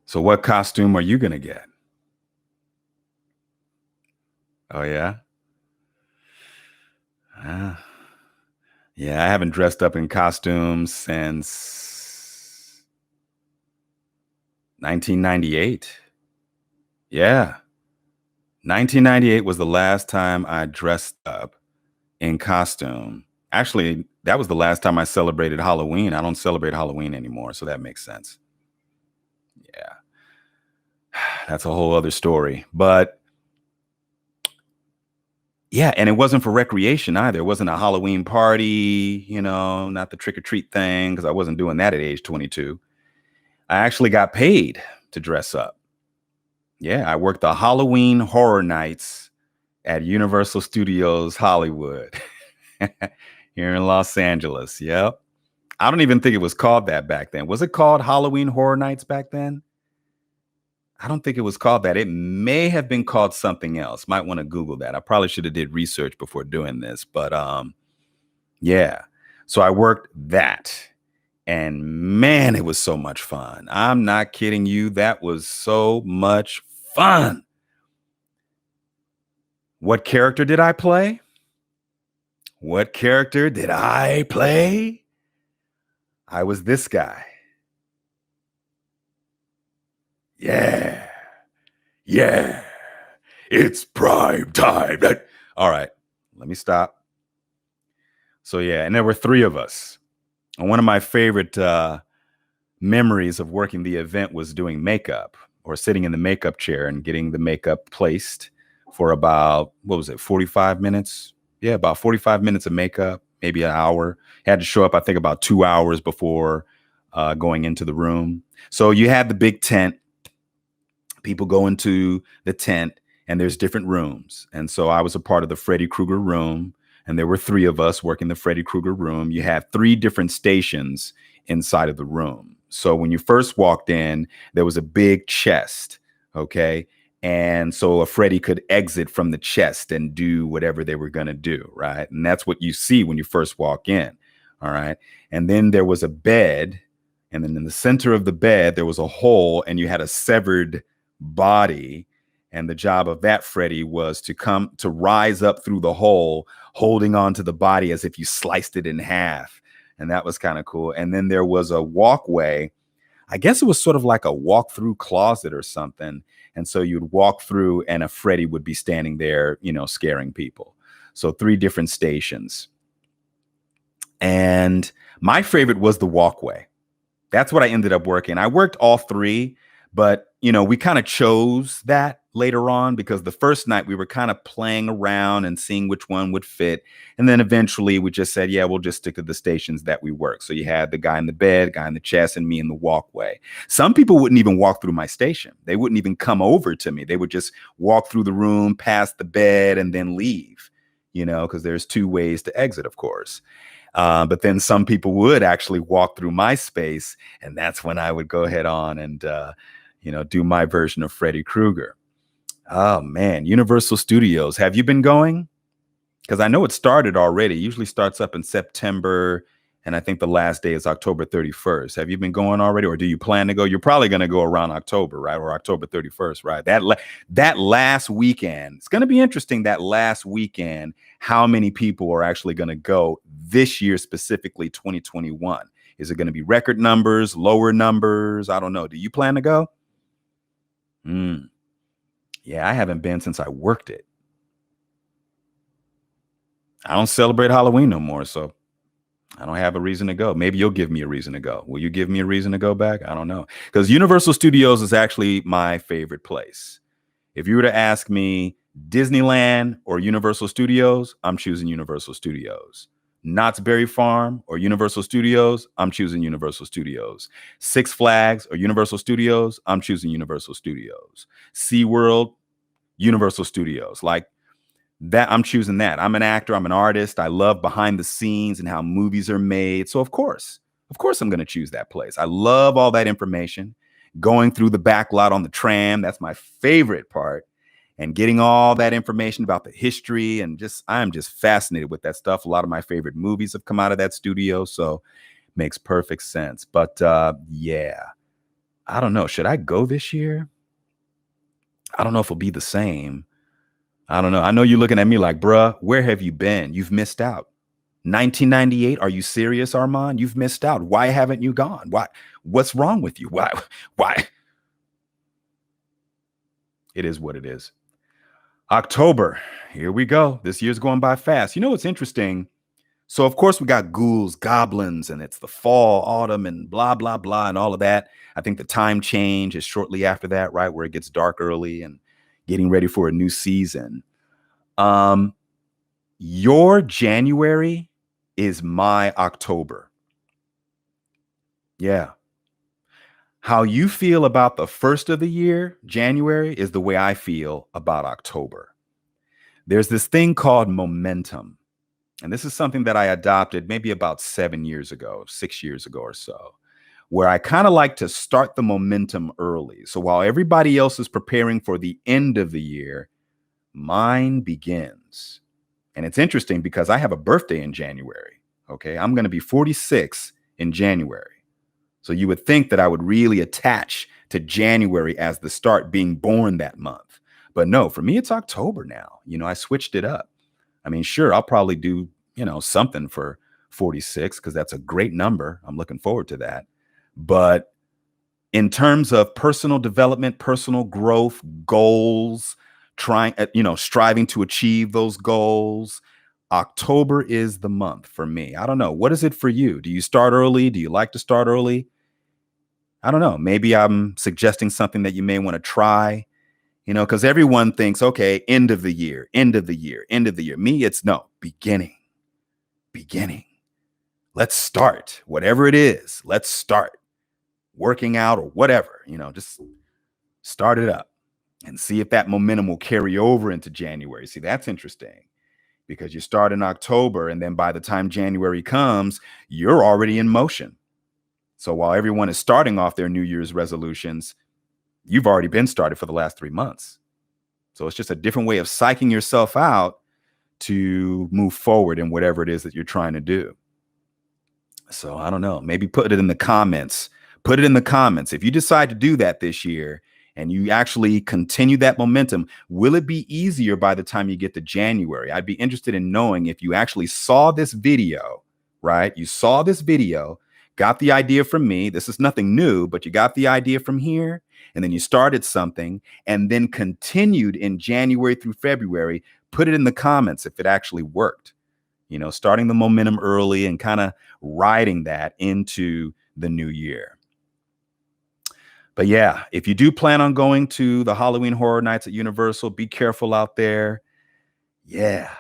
So what costume are you going to get? Oh, yeah? Ah, yeah, I haven't dressed up in costumes since 1998. Yeah. 1998 was the last time I dressed up in costume. Actually, that was the last time I celebrated Halloween. I don't celebrate Halloween anymore, so that makes sense. Yeah. That's a whole other story. But yeah, and it wasn't for recreation either. It wasn't a Halloween party, not the trick or treat thing, because I wasn't doing that at age 22. I actually got paid to dress up. Yeah, I worked the Halloween Horror Nights at Universal Studios Hollywood here in Los Angeles. Yep. I don't even think it was called that back then. Was it called Halloween Horror Nights back then? I don't think it was called that. It may have been called something else. Might want to Google that. I probably should have did research before doing this, but yeah. So I worked that, and man, it was so much fun. I'm not kidding you. That was so much fun. What character did I play? What character did I play? I was this guy. Yeah. Yeah. It's prime time. All right. Let me stop. So yeah, and there were three of us. And one of my favorite memories of working the event was doing makeup or sitting in the makeup chair and getting the makeup placed for about, what was it, 45 minutes? Yeah, about 45 minutes of makeup, maybe an hour. Had to show up, I think, about 2 hours before going into the room. So you had the big tent. People go into the tent and there's different rooms. And so I was a part of the Freddy Krueger room. And there were three of us working the Freddy Krueger room. You had three different stations inside of the room. So when you first walked in, there was a big chest. Okay. And so a Freddy could exit from the chest and do whatever they were going to do. Right. And that's what you see when you first walk in. All right. And then there was a bed. And then in the center of the bed, there was a hole and you had a severed body. And the job of that Freddy was to rise up through the hole, holding on to the body as if you sliced it in half. And that was kind of cool. And then there was a walkway. I guess it was sort of like a walk-through closet or something. And so you'd walk through and a Freddy would be standing there, scaring people. So three different stations. And my favorite was the walkway. That's what I ended up working. I worked all three, but we kind of chose that later on because the first night we were kind of playing around and seeing which one would fit. And then eventually we just said, yeah, we'll just stick to the stations that we work. So you had the guy in the bed, guy in the chest, and me in the walkway. Some people wouldn't even walk through my station. They wouldn't even come over to me. They would just walk through the room, past the bed, and then leave, because there's two ways to exit, of course. But then some people would actually walk through my space, and that's when I would go ahead on and, do my version of Freddy Krueger. Oh, man. Universal Studios. Have you been going? Because I know it started already. It usually starts up in September, and I think the last day is October 31st. Have you been going already, or do you plan to go? You're probably going to go around October, right? Or October 31st, right? That last weekend. It's going to be interesting that last weekend, how many people are actually going to go this year, specifically 2021. Is it going to be record numbers, lower numbers? I don't know. Do you plan to go? Yeah, I haven't been since I worked it. I don't celebrate Halloween no more, so I don't have a reason to go. Maybe you'll give me a reason to go. Will you give me a reason to go back? I don't know. Because Universal Studios is actually my favorite place. If you were to ask me Disneyland or Universal Studios, I'm choosing Universal Studios. Knott's Berry Farm or Universal Studios, I'm choosing Universal Studios. Six Flags or Universal Studios, I'm choosing Universal Studios. SeaWorld, Universal Studios. Like that, I'm choosing that. I'm an actor, I'm an artist. I love behind the scenes and how movies are made. So of course I'm going to choose that place. I love all that information. Going through the back lot on the tram, that's my favorite part. And getting all that information about the history and I'm just fascinated with that stuff. A lot of my favorite movies have come out of that studio, so makes perfect sense. But yeah, I don't know. Should I go this year? I don't know if it'll be the same. I don't know. I know you're looking at me like, bruh, where have you been? You've missed out. 1998? Are you serious, Armand? You've missed out. Why haven't you gone? Why? What's wrong with you? Why? Why? It is what it is. October. Here we go. This year's going by fast. You know what's interesting? So, of course, we got ghouls, goblins, and it's the fall, autumn, and blah, blah, blah, and all of that. I think the time change is shortly after that, right? Where it gets dark early and getting ready for a new season. Your January is my October. Yeah. How you feel about the first of the year, January, is the way I feel about October. There's this thing called momentum. And this is something that I adopted maybe about 6 years ago or so, where I kind of like to start the momentum early. So while everybody else is preparing for the end of the year, mine begins. And it's interesting because I have a birthday in January. Okay. I'm going to be 46 in January. So you would think that I would really attach to January as the start, being born that month. But no, for me, it's October now. I switched it up. I mean, sure, I'll probably do, something for 46 because that's a great number. I'm looking forward to that. But in terms of personal development, personal growth, goals, striving to achieve those goals, October is the month for me. I don't know. What is it for you? Do you start early? Do you like to start early? I don't know. Maybe I'm suggesting something that you may want to try, because everyone thinks, okay, end of the year, end of the year, end of the year. Me, it's no, beginning. Let's start. Whatever it is, let's start working out or whatever, just start it up and see if that momentum will carry over into January. See, that's interesting because you start in October and then by the time January comes, you're already in motion. So while everyone is starting off their New Year's resolutions, you've already been started for the last 3 months. So it's just a different way of psyching yourself out to move forward in whatever it is that you're trying to do. So I don't know, maybe put it in the comments. Put it in the comments. If you decide to do that this year and you actually continue that momentum, will it be easier by the time you get to January? I'd be interested in knowing if you actually saw this video, right? You saw this video, got the idea from me. This is nothing new, but you got the idea from here. And then you started something and then continued in January through February. Put it in the comments if it actually worked. Starting the momentum early and kind of riding that into the new year. But yeah, if you do plan on going to the Halloween Horror Nights at Universal, be careful out there. Yeah,